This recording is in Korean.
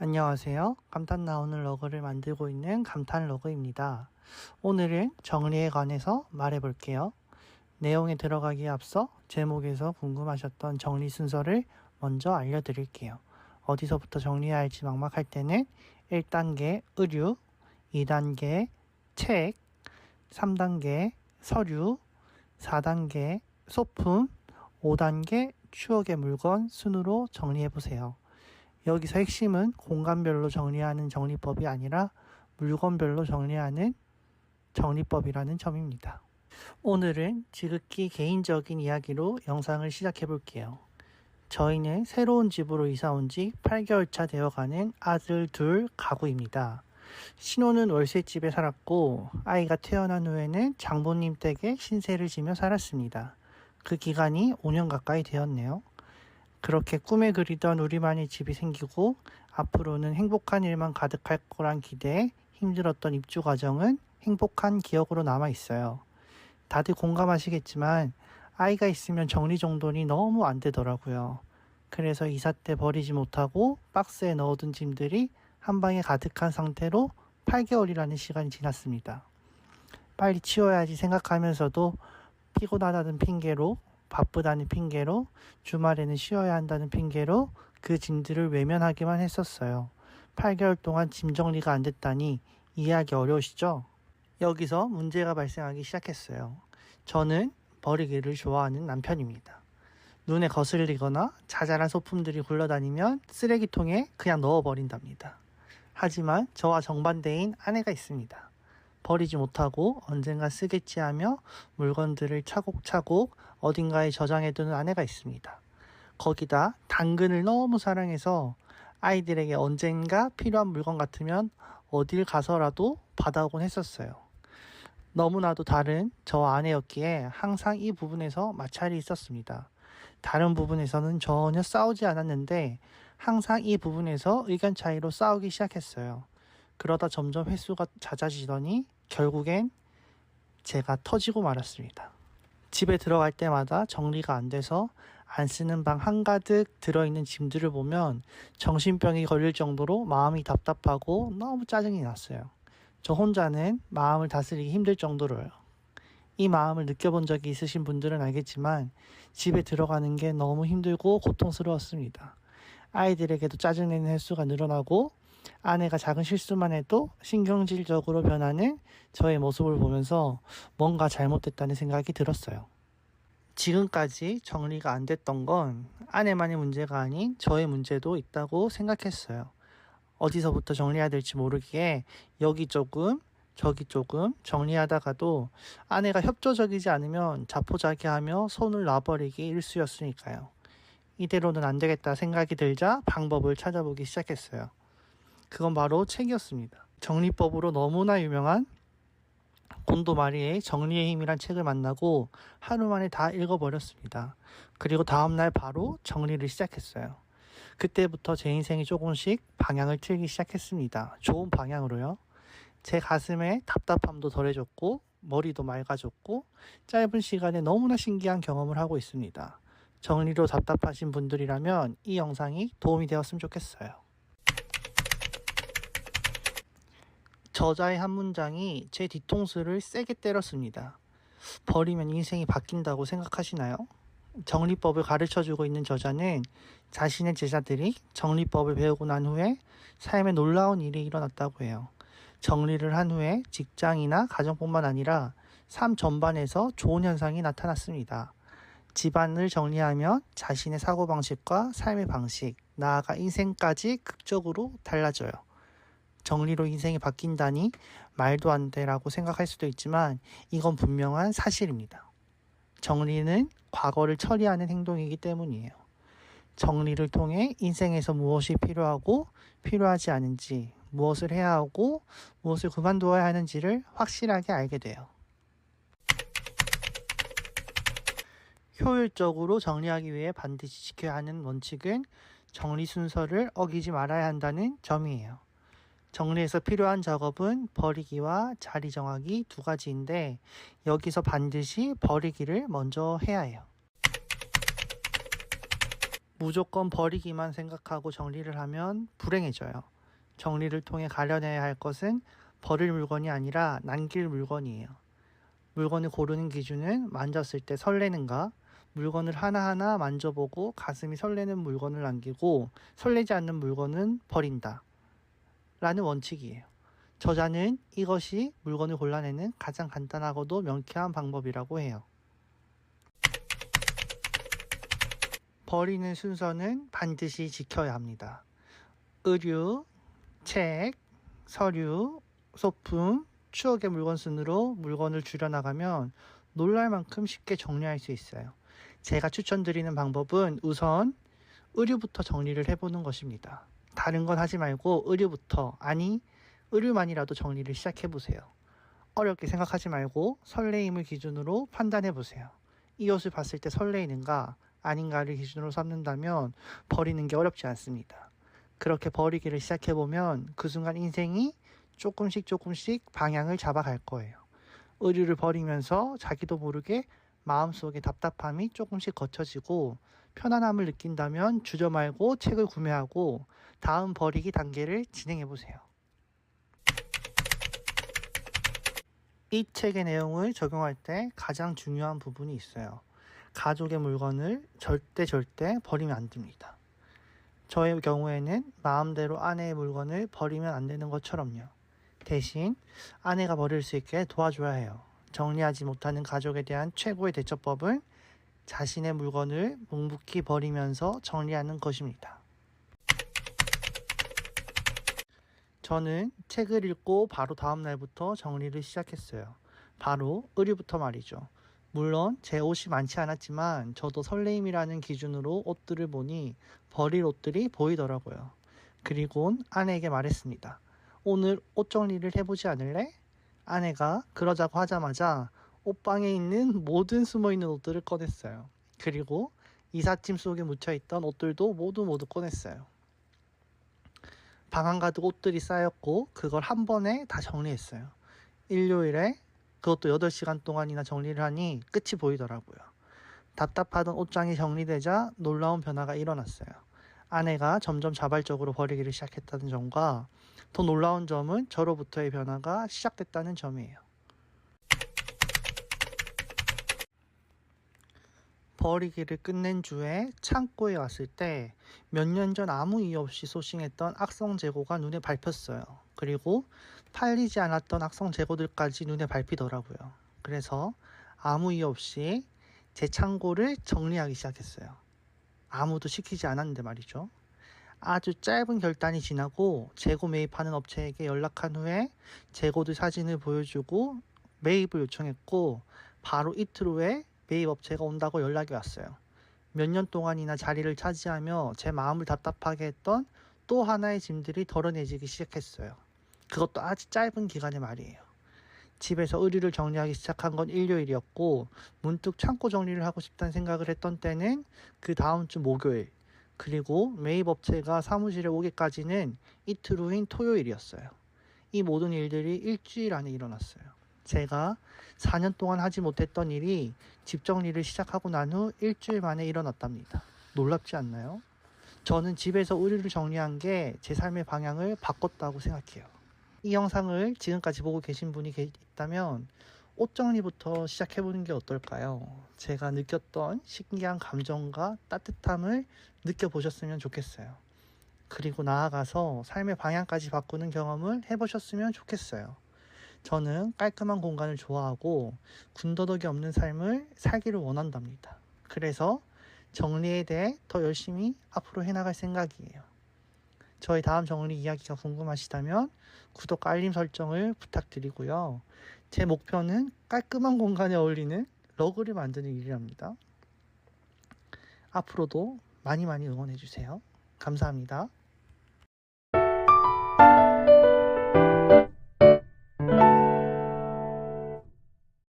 안녕하세요. 감탄 나오는 러그를 만들고 있는 감탄 러그입니다. 오늘은 정리에 관해서 말해 볼게요. 내용에 들어가기에 앞서 제목에서 궁금하셨던 정리 순서를 먼저 알려드릴게요. 어디서부터 정리해야 할지 막막할 때는 1단계 의류, 2단계 책, 3단계 서류, 4단계 소품, 5단계 추억의 물건 순으로 정리해보세요. 여기서 핵심은 공간별로 정리하는 정리법이 아니라 물건별로 정리하는 정리법이라는 점입니다. 오늘은 지극히 개인적인 이야기로 영상을 시작해 볼게요. 저희는 새로운 집으로 이사 온 지 8개월 차 되어가는 아들 둘 가구입니다. 신혼은 월세집에 살았고 아이가 태어난 후에는 장모님 댁에 신세를 지며 살았습니다. 그 기간이 5년 가까이 되었네요. 그렇게 꿈에 그리던 우리만의 집이 생기고 앞으로는 행복한 일만 가득할 거란 기대에 힘들었던 입주 과정은 행복한 기억으로 남아 있어요. 다들 공감하시겠지만 아이가 있으면 정리정돈이 너무 안 되더라고요. 그래서 이사 때 버리지 못하고 박스에 넣어둔 짐들이 한 방에 가득한 상태로 8개월이라는 시간이 지났습니다. 빨리 치워야지 생각하면서도 피곤하다는 핑계로, 바쁘다는 핑계로, 주말에는 쉬어야 한다는 핑계로 그 짐들을 외면하기만 했었어요. 8개월 동안 짐 정리가 안 됐다니 이해하기 어려우시죠? 여기서 문제가 발생하기 시작했어요. 저는 버리기를 좋아하는 남편입니다. 눈에 거슬리거나 자잘한 소품들이 굴러다니면 쓰레기통에 그냥 넣어버린답니다. 하지만 저와 정반대인 아내가 있습니다. 버리지 못하고 언젠가 쓰겠지 하며 물건들을 차곡차곡 어딘가에 저장해두는 아내가 있습니다. 거기다 당근을 너무 사랑해서 아이들에게 언젠가 필요한 물건 같으면 어딜 가서라도 받아오곤 했었어요. 너무나도 다른 저 아내였기에 항상 이 부분에서 마찰이 있었습니다. 다른 부분에서는 전혀 싸우지 않았는데 항상 이 부분에서 의견 차이로 싸우기 시작했어요. 그러다 점점 횟수가 잦아지더니 결국엔 제가 터지고 말았습니다. 집에 들어갈 때마다 정리가 안 돼서 안 쓰는 방 한가득 들어있는 짐들을 보면 정신병이 걸릴 정도로 마음이 답답하고 너무 짜증이 났어요. 저 혼자는 마음을 다스리기 힘들 정도로요. 이 마음을 느껴본 적이 있으신 분들은 알겠지만 집에 들어가는 게 너무 힘들고 고통스러웠습니다. 아이들에게도 짜증내는 횟수가 늘어나고 아내가 작은 실수만 해도 신경질적으로 변하는 저의 모습을 보면서 뭔가 잘못됐다는 생각이 들었어요. 지금까지 정리가 안 됐던 건 아내만의 문제가 아닌 저의 문제도 있다고 생각했어요. 어디서부터 정리해야 될지 모르기에 여기 조금 저기 조금 정리하다가도 아내가 협조적이지 않으면 자포자기하며 손을 놔버리기 일쑤였으니까요. 이대로는 안 되겠다 생각이 들자 방법을 찾아보기 시작했어요. 그건 바로 책이었습니다. 정리법으로 너무나 유명한 곤도 마리의 정리의 힘이란 책을 만나고 하루 만에 다 읽어버렸습니다. 그리고 다음날 바로 정리를 시작했어요. 그때부터 제 인생이 조금씩 방향을 틀기 시작했습니다. 좋은 방향으로요. 제 가슴에 답답함도 덜해졌고 머리도 맑아졌고 짧은 시간에 너무나 신기한 경험을 하고 있습니다. 정리로 답답하신 분들이라면 이 영상이 도움이 되었으면 좋겠어요. 저자의 한 문장이 제 뒤통수를 세게 때렸습니다. 버리면 인생이 바뀐다고 생각하시나요? 정리법을 가르쳐주고 있는 저자는 자신의 제자들이 정리법을 배우고 난 후에 삶에 놀라운 일이 일어났다고 해요. 정리를 한 후에 직장이나 가정뿐만 아니라 삶 전반에서 좋은 현상이 나타났습니다. 집안을 정리하면 자신의 사고방식과 삶의 방식, 나아가 인생까지 극적으로 달라져요. 정리로 인생이 바뀐다니 말도 안 되라고 생각할 수도 있지만 이건 분명한 사실입니다. 정리는 과거를 처리하는 행동이기 때문이에요. 정리를 통해 인생에서 무엇이 필요하고 필요하지 않은지, 무엇을 해야 하고 무엇을 그만두어야 하는지를 확실하게 알게 돼요. 효율적으로 정리하기 위해 반드시 지켜야 하는 원칙은 정리 순서를 어기지 말아야 한다는 점이에요. 정리해서 필요한 작업은 버리기와 자리 정하기 두 가지인데 여기서 반드시 버리기를 먼저 해야 해요. 무조건 버리기만 생각하고 정리를 하면 불행해져요. 정리를 통해 가려내야 할 것은 버릴 물건이 아니라 남길 물건이에요. 물건을 고르는 기준은 만졌을 때 설레는가, 물건을 하나하나 만져보고 가슴이 설레는 물건을 남기고 설레지 않는 물건은 버린다 라는 원칙이에요. 저자는 이것이 물건을 골라내는 가장 간단하고도 명쾌한 방법이라고 해요. 버리는 순서는 반드시 지켜야 합니다. 의류, 책, 서류, 소품, 추억의 물건 순으로 물건을 줄여나가면 놀랄 만큼 쉽게 정리할 수 있어요. 제가 추천드리는 방법은 우선 의류부터 정리를 해보는 것입니다. 다른 건 하지 말고 의류부터, 아니 의류만이라도 정리를 시작해보세요. 어렵게 생각하지 말고 설레임을 기준으로 판단해보세요. 이 옷을 봤을 때 설레이는가 아닌가를 기준으로 삼는다면 버리는 게 어렵지 않습니다. 그렇게 버리기를 시작해보면 그 순간 인생이 조금씩 방향을 잡아갈 거예요. 의류를 버리면서 자기도 모르게 마음속에 답답함이 조금씩 거쳐지고 편안함을 느낀다면 주저 말고 책을 구매하고 다음 버리기 단계를 진행해보세요. 이 책의 내용을 적용할 때 가장 중요한 부분이 있어요. 가족의 물건을 절대 버리면 안 됩니다. 저의 경우에는 마음대로 아내의 물건을 버리면 안 되는 것처럼요. 대신 아내가 버릴 수 있게 도와줘야 해요. 정리하지 못하는 가족에 대한 최고의 대처법은 자신의 물건을 묵묵히 버리면서 정리하는 것입니다. 저는 책을 읽고 바로 다음 날부터 정리를 시작했어요. 바로 의류부터 말이죠. 물론 제 옷이 많지 않았지만 저도 설레임이라는 기준으로 옷들을 보니 버릴 옷들이 보이더라고요. 그리고 아내에게 말했습니다. 오늘 옷 정리를 해보지 않을래? 아내가 그러자고 하자마자 옷방에 있는 모든 숨어있는 옷들을 꺼냈어요. 그리고 이삿짐 속에 묻혀있던 옷들도 모두 꺼냈어요. 방 한가득 옷들이 쌓였고 그걸 한 번에 다 정리했어요. 일요일에 그것도 8시간 동안이나 정리를 하니 끝이 보이더라고요. 답답하던 옷장이 정리되자 놀라운 변화가 일어났어요. 아내가 점점 자발적으로 버리기를 시작했다는 점과 더 놀라운 점은 저로부터의 변화가 시작됐다는 점이에요. 버리기를 끝낸 주에 창고에 왔을 때 몇 년 전 아무 이유 없이 소싱했던 악성 재고가 눈에 밟혔어요. 그리고 팔리지 않았던 악성 재고들까지 눈에 밟히더라고요. 그래서 아무 이유 없이 제 창고를 정리하기 시작했어요. 아무도 시키지 않았는데 말이죠. 아주 짧은 결단이 지나고 재고 매입하는 업체에게 연락한 후에 재고들 사진을 보여주고 매입을 요청했고 바로 이틀 후에 매입 업체가 온다고 연락이 왔어요. 몇 년 동안이나 자리를 차지하며 제 마음을 답답하게 했던 또 하나의 짐들이 덜어내지기 시작했어요. 그것도 아주 짧은 기간의 말이에요. 집에서 의류를 정리하기 시작한 건 일요일이었고 문득 창고 정리를 하고 싶다는 생각을 했던 때는 그 다음 주 목요일, 그리고 매입 업체가 사무실에 오기까지는 이틀 후인 토요일이었어요. 이 모든 일들이 일주일 안에 일어났어요. 제가 4년 동안 하지 못했던 일이 집 정리를 시작하고 난 후 일주일 만에 일어났답니다. 놀랍지 않나요? 저는 집에서 의류를 정리한 게 제 삶의 방향을 바꿨다고 생각해요. 이 영상을 지금까지 보고 계신 분이 있다면 옷 정리부터 시작해보는 게 어떨까요? 제가 느꼈던 신기한 감정과 따뜻함을 느껴보셨으면 좋겠어요. 그리고 나아가서 삶의 방향까지 바꾸는 경험을 해보셨으면 좋겠어요. 저는 깔끔한 공간을 좋아하고 군더더기 없는 삶을 살기를 원한답니다. 그래서 정리에 대해 더 열심히 앞으로 해나갈 생각이에요. 저희 다음 정리 이야기가 궁금하시다면 구독과 알림 설정을 부탁드리고요. 제 목표는 깔끔한 공간에 어울리는 러그를 만드는 일이랍니다. 앞으로도 많이 응원해주세요. 감사합니다.